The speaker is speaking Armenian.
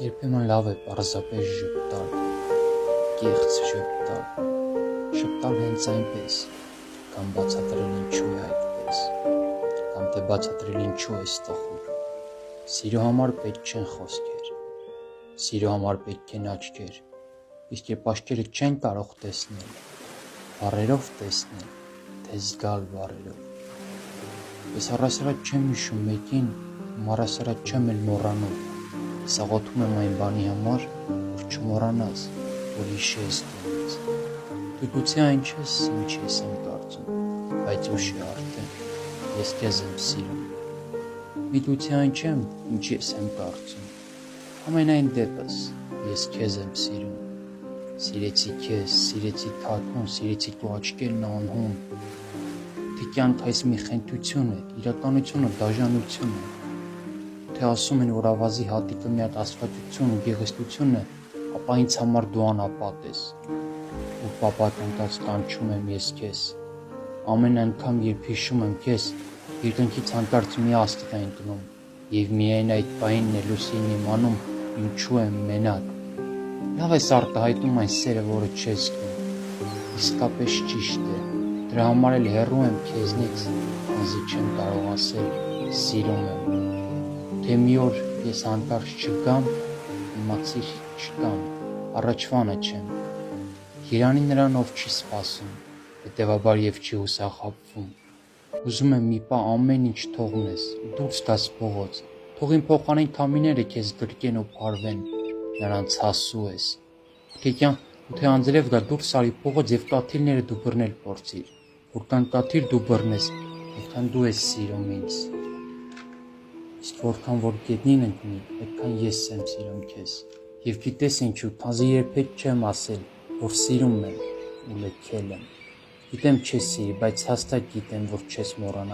Երբեմն լավ է պարզապես ժպտալ, կեղծ ժպտալ, ժպտալ հենց այնպես, կամ բացատրել ինչու է այդպես, կամ թե բացատրել ինչու է ստխուր։ Սիրո համար պետք չեն խոսքեր, սիրո համար պետք են աչքեր, իսկ երբ աչքերը չեն կարող տեսնել, բառերով տեսնել, թե զգալ բառերով։ Ես առասարակ չեմ հիշում մեկին, առասարակ չեմ էլ մոռանում, ես աղոթում եմ այն բանի համար, որ չմոռանաս, որ հիշես դու ինձ։ Դու գուցե այն չես, ինչ ես եմ կարծում, բայց ուշ է արդեն, ես քեզ եմ սիրում։ Միգուցե այն չեմ, ինչ ես եմ կարծում, ամենայն դեպս, ես քեզ եմ սիրում։ Սիրեցի քեզ, սիրեցի թաքուն, սիրեցի քո աչքերն անհուն։ Թե կյանք այս մի խենթություն է, իրականությունը դաժանություն է, թե ասում են, որ ավազի հատիկը մի հատ աստվածություն ու գեղեցկություն է, ապա ինձ համար դու անապատ ես, ու պապականտած կանչում եմ ես քեզ։ Ամեն անգամ, երբ հիշում եմ քեզ, երկնքից հանկարծ մի աստղ է ընկնում, և միայն այդ պահին Լուսին իմանում, ինչու եմ մենակ։ Լավ ես արտահայտում այն սերը, որը չես զգում, իսկապես ճիշտ է, դրա համար էլ հեռու եմ քեզնից, քանզի չեմ կարող ասել սիրում եմ։ Թե մի օր ես հանկարծ չգամ, իմացիր չկամ, առաջվանը չեմ։ Երանի նրան, ով չի սպասում, հետևաբար և չի հուսախաբվում։ Ուզում եմ մի պահ ամեն ինչ թողնես, դուրս գաս փողոց, թող իմ փոխարեն քամիները քեզ գրկեն ու փարվեն, նրանց հասու ես։ Ու թե անձրև գա, դուրս արի փողոց և կաթիլները դու բռնել փորձիր, որքան կաթիլ դու բռնես, որքան դու ես սիրում ինձ։ Իսկ որքան որ գետնին ընկնի, այդքան ես եմ սիրում քեզ։ Եվ գիտես ինչու, քանզի երբեք չեմ ասել, որ սիրում եմ ու լքել եմ։ Գիտեմ չես սիրի, բայց հաստատ գիտեմ, որ չես մոռանա